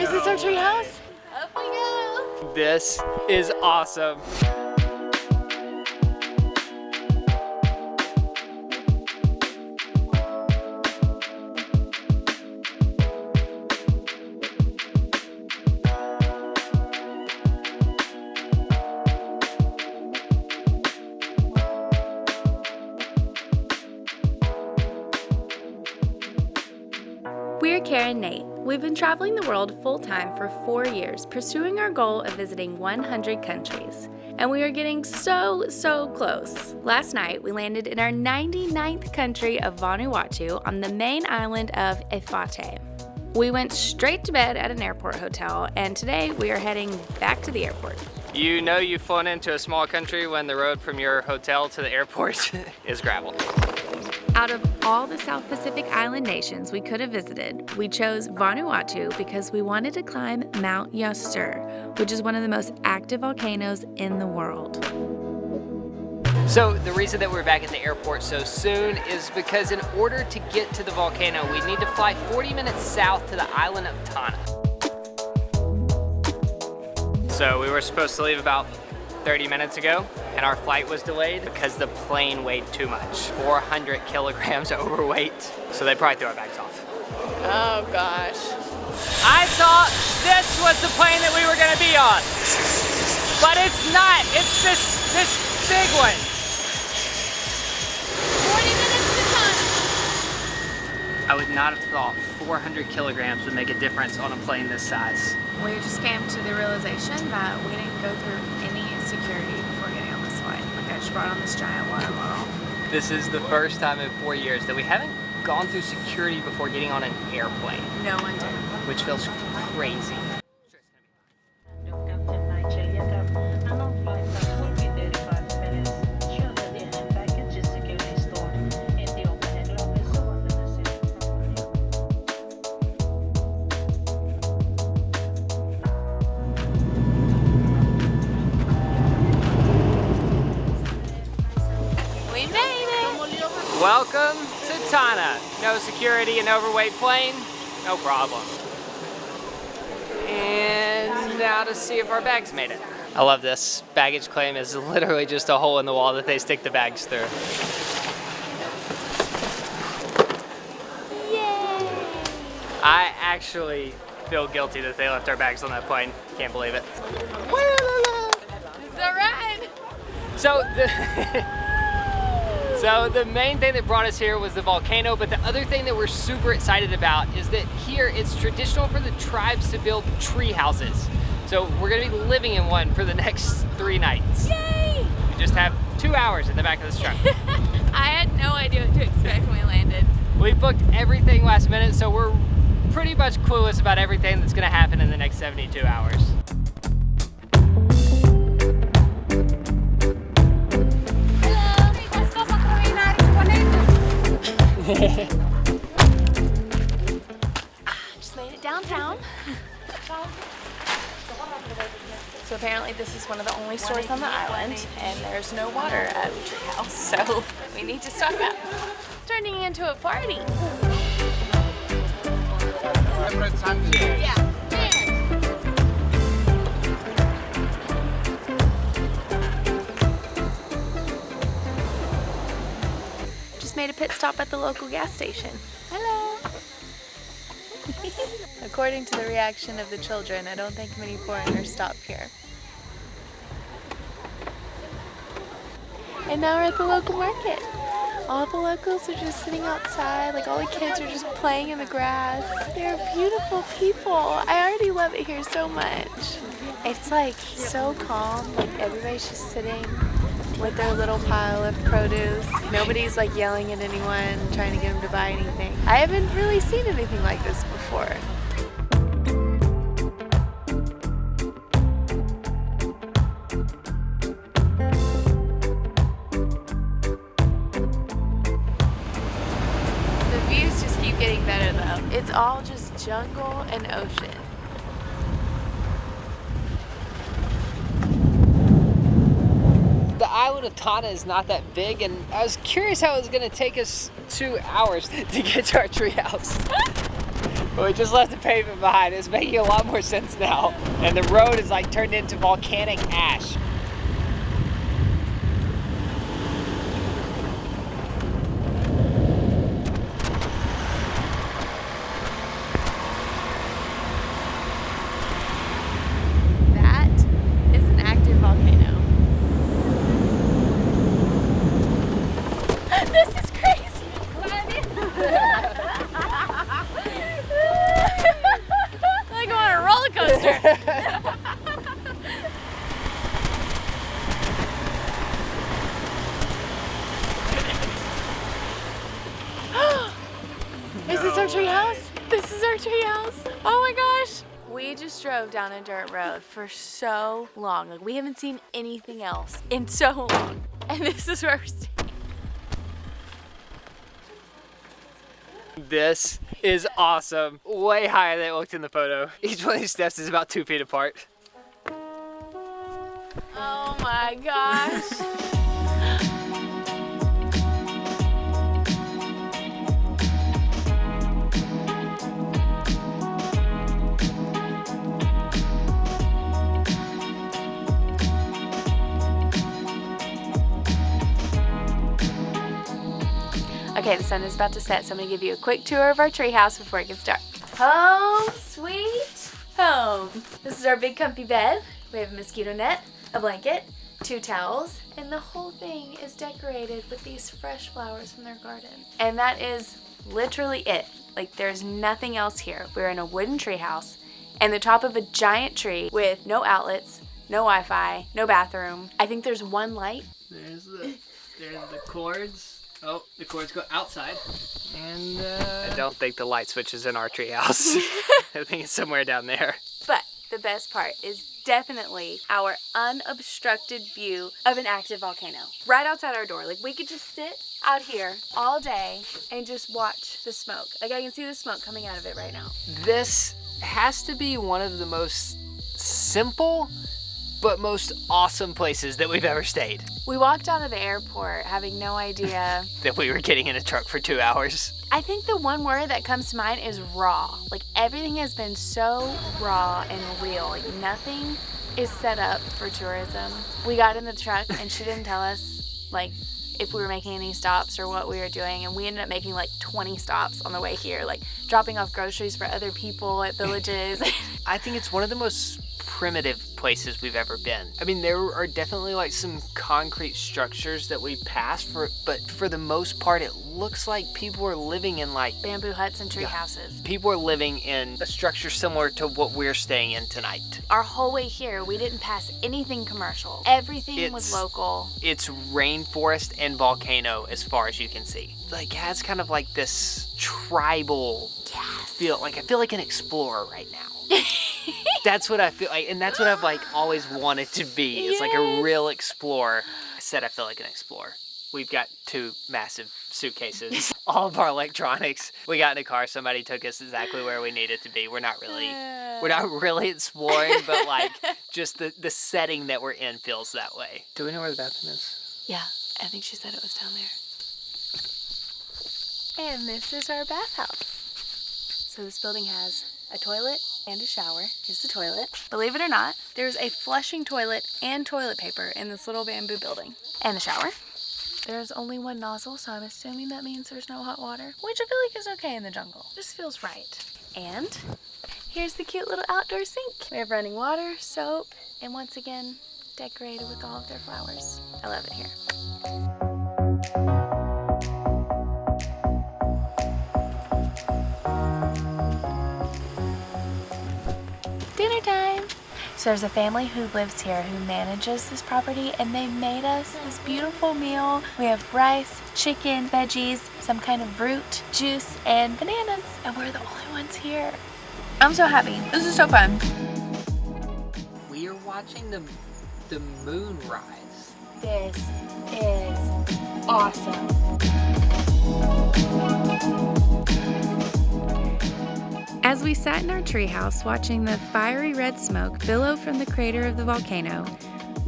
Is this our tree house? Up we go. This is awesome. We're Kara and Nate. We've been traveling the world full-time for 4 years, pursuing our goal of visiting 100 countries. And we are getting so close. Last night, we landed in our 99th country of Vanuatu on the main island of Efate. We went straight to bed at an airport hotel, and today we are heading back to the airport. You know you've flown into a small country when the road from your hotel to the airport is gravel. Out of all the South Pacific island nations we could have visited, we chose Vanuatu because we wanted to climb Mount Yasur, which is one of the most active volcanoes in the world. So the reason that we're back at the airport so soon is because in order to get to the volcano, we need to fly 40 minutes south to the island of Tanna. So we were supposed to leave about 30 minutes ago, and our flight was delayed because the plane weighed too much, 400 kilograms overweight. So they probably threw our bags off. Oh gosh. I thought this was the plane that we were gonna be on, but it's not. It's this big one. 40 minutes to Tanna. I would not have thought 400 kilograms would make a difference on a plane this size. We just came to the realization that we didn't go through any security before getting on this flight. Like, I just brought on this giant water bottle. This is the first time in 4 years that we haven't gone through security before getting on an airplane. No one did. Which feels crazy. Welcome to Tanna. No security, an overweight plane, no problem. And now to see if our bags made it. I love this. Baggage claim is literally just a hole in the wall that they stick the bags through. Yay! I actually feel guilty that they left our bags on that plane. Can't believe it. It's a ride. So the main thing that brought us here was the volcano, but the other thing that we're super excited about is that here it's traditional for the tribes to build tree houses. So we're gonna be living in one for the next 3 nights. Yay! We just have 2 hours in the back of this truck. I had no idea what to expect when we landed. We booked everything last minute, so we're pretty much clueless about everything that's gonna happen in the next 72 hours. Just made it downtown. So apparently this is one of the only stores on the island, and there's no water at the treehouse, so we need to stock up. It's turning into a party. Yeah. Just made a pit stop at the local gas station. Hello. According to the reaction of the children, I don't think many foreigners stop here. And now we're at the local market. All the locals are just sitting outside, like all the kids are just playing in the grass. They're beautiful people. I already love it here so much. It's like so calm, like everybody's just sitting with their little pile of produce. Nobody's like yelling at anyone, trying to get them to buy anything. I haven't really seen anything like this before. The views just keep getting better though. It's all just jungle and ocean. The island of Tanna is not that big, and I was curious how it was going to take us 2 hours to get to our treehouse. We just left the pavement behind. It's making a lot more sense now. And the road is like turned into volcanic ash. That is an active volcano. This is crazy. Like I'm on a roller coaster. Is this our tree house? This is our tree house. Oh my gosh. We just drove down a dirt road for so long. Like we haven't seen anything else in so long. And this is where we're staying. This is awesome. Way higher than it looked in the photo. Each one of these steps is about 2 feet apart. Oh my gosh. Okay, the sun is about to set, so I'm gonna give you a quick tour of our treehouse before it gets dark. Home sweet home. This is our big comfy bed. We have a mosquito net, a blanket, 2 towels, and the whole thing is decorated with these fresh flowers from their garden. And that is literally it. Like there's nothing else here. We're in a wooden treehouse and the top of a giant tree with no outlets, no Wi-Fi, no bathroom. I think there's 1 light. There's the cords. Oh, the cords go outside. And I don't think the light switch is in our treehouse. I think it's somewhere down there. But the best part is definitely our unobstructed view of an active volcano. Right outside our door. Like we could just sit out here all day and just watch the smoke. Like I can see the smoke coming out of it right now. This has to be one of the most simple but most awesome places that we've ever stayed. We walked out of the airport having no idea that we were getting in a truck for 2 hours. I think the one word that comes to mind is raw. Like everything has been so raw and real. Like nothing is set up for tourism. We got in the truck and she didn't tell us like if we were making any stops or what we were doing, and we ended up making like 20 stops on the way here, like dropping off groceries for other people at villages. I think it's one of the most primitive places we've ever been. I mean, there are definitely like some concrete structures that we passed but for the most part, it looks like people are living in like bamboo huts and tree houses. People are living in a structure similar to what we're staying in tonight. Our whole way here, we didn't pass anything commercial. Everything was local. It's rainforest and volcano as far as you can see. Like, it has kind of like this tribal feel. Like, I feel like an explorer right now. That's what I feel like, and that's what I've like always wanted to be. It's like a real explorer. I said I feel like an explorer. We've got 2 massive suitcases. All of our electronics. We got in a car. Somebody took us exactly where we needed to be. We're not really exploring, but like just the setting that we're in feels that way. Do we know where the bathroom is? Yeah, I think she said it was down there. And this is our bathhouse. So this building has a toilet and a shower. Here's the toilet. Believe it or not, there's a flushing toilet and toilet paper in this little bamboo building. And the shower. There's only 1 nozzle, so I'm assuming that means there's no hot water, which I feel like is okay in the jungle. Just feels right. And here's the cute little outdoor sink. We have running water, soap, and once again, decorated with all of their flowers. I love it here. Dinner time! So there's a family who lives here who manages this property, and they made us this beautiful meal. We have rice, chicken, veggies, some kind of root, juice, and bananas, and we're the only ones here. I'm so happy. This is so fun. We are watching the moon rise. This is awesome. As we sat in our treehouse watching the fiery red smoke billow from the crater of the volcano,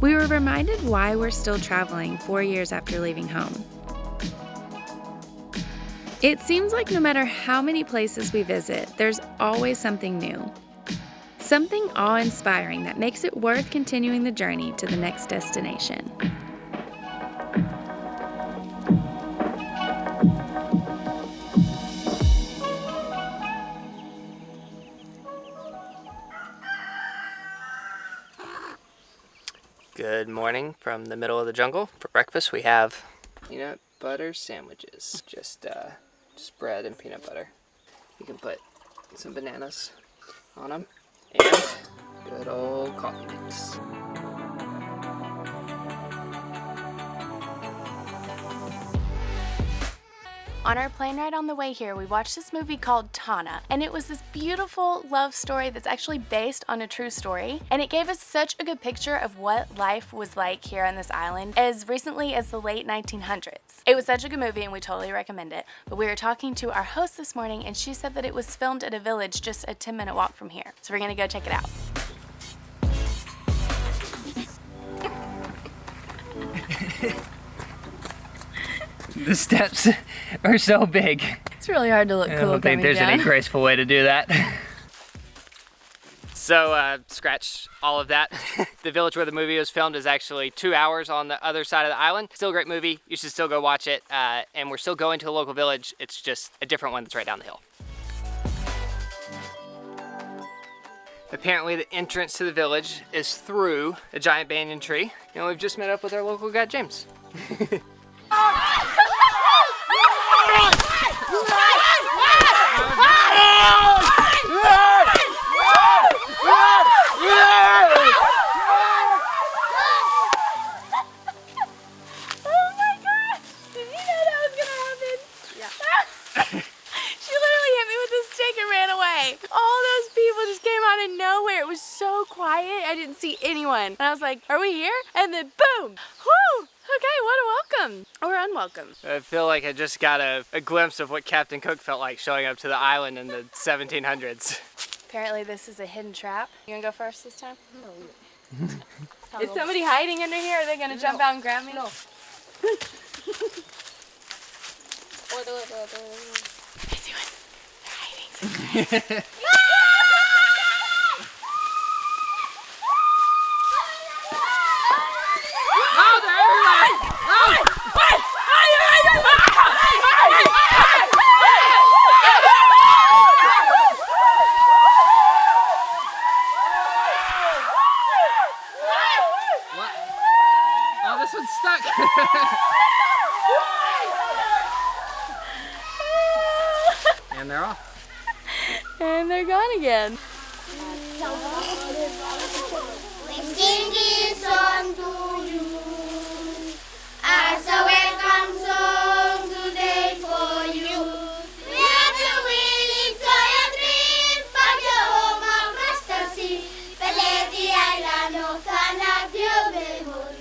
we were reminded why we're still traveling 4 years after leaving home. It seems like no matter how many places we visit, there's always something new. Something awe-inspiring that makes it worth continuing the journey to the next destination. Good morning from the middle of the jungle. For breakfast we have peanut butter sandwiches. Just bread and peanut butter. You can put some bananas on them and good old coffee mix. On our plane ride on the way here, we watched this movie called Tanna, and it was this beautiful love story that's actually based on a true story, and it gave us such a good picture of what life was like here on this island as recently as the late 1900s. It was such a good movie and we totally recommend it, but we were talking to our host this morning and she said that it was filmed at a village just a 10-minute walk from here. So we're gonna go check it out. The steps are so big. It's really hard to look cool. I don't think there's any graceful way to do that. So, scratch all of that. The village where the movie was filmed is actually 2 hours on the other side of the island. Still a great movie. You should still go watch it. And we're still going to a local village. It's just a different one that's right down the hill. Apparently the entrance to the village is through a giant banyan tree. And we've just met up with our local guide, James. I didn't see anyone. And I was like, are we here? And then boom! Whoo! Okay, what a welcome. Or unwelcome. I feel like I just got a glimpse of what Captain Cook felt like showing up to the island in the 1700s. Apparently this is a hidden trap. You gonna go first this time? No. Is somebody hiding under here? Are they gonna jump out and grab me? No. I see one. They're hiding somewhere. Oh, this one's stuck. And they're off. And they're gone again. We sing this song to you as a welcome song today for you. We have the willing joy dreams from your home of ecstasy, but let the island of Tanna your memory.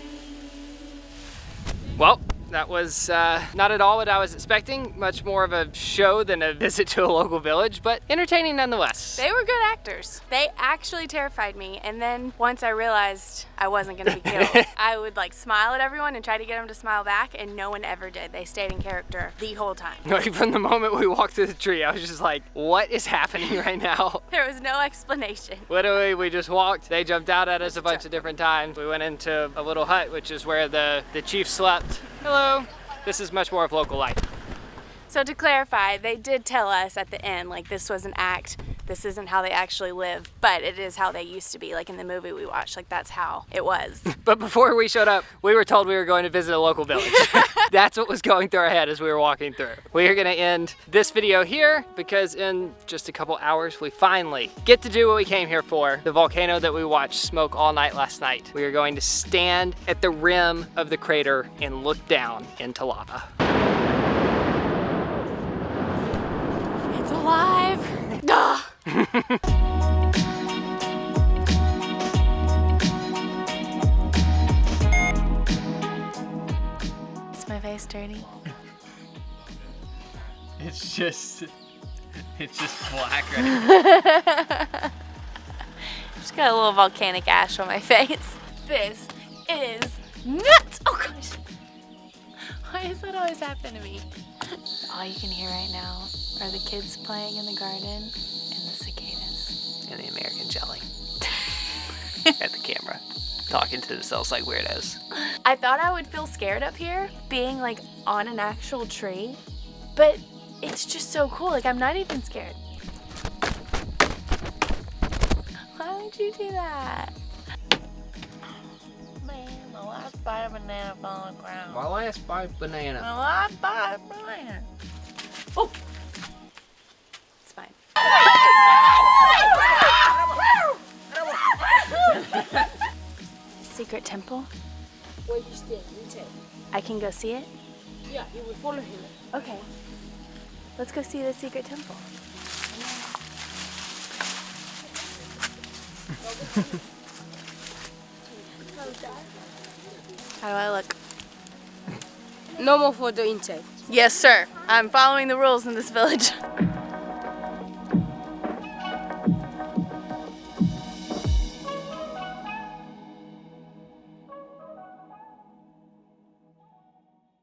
Well, that was not at all what I was expecting. Much more of a show than a visit to a local village, but entertaining nonetheless. They were good actors. They actually terrified me, and then once I realized I wasn't gonna be killed, I would like smile at everyone and try to get them to smile back, and no one ever did. They stayed in character the whole time. Like from the moment we walked through the tree, I was just like, what is happening right now? There was no explanation. Literally, we just walked. They jumped out at us a bunch of different times. We went into a little hut, which is where the chief slept. Hello. This is much more of local life. So to clarify, they did tell us at the end, like this was an act. This isn't how they actually live, but it is how they used to be. Like in the movie we watched, like that's how it was. But before we showed up, we were told we were going to visit a local village. That's what was going through our head as we were walking through. We are gonna end this video here because in just a couple hours, we finally get to do what we came here for. The volcano that we watched smoke all night last night. We are going to stand at the rim of the crater and look down into lava. It's alive. Duh. Is my face dirty? It's just black right now. Just got a little volcanic ash on my face. This is nuts. Oh gosh. Why does that always happen to me? All you can hear right now are the kids playing in the garden and the cicadas. And the American gelling at the camera, talking to themselves like weirdos. I thought I would feel scared up here, being like on an actual tree, but it's just so cool. Like, I'm not even scared. Why would you do that? Man, my last bite of banana fell on the ground. My last bite banana. My last bite of banana. Oh! It's fine. Secret temple? Where you stand, you take. I can go see it? Yeah, you will follow him. Okay. Let's go see the secret temple. How do I look? No more photo intake. Yes, sir. I'm following the rules in this village.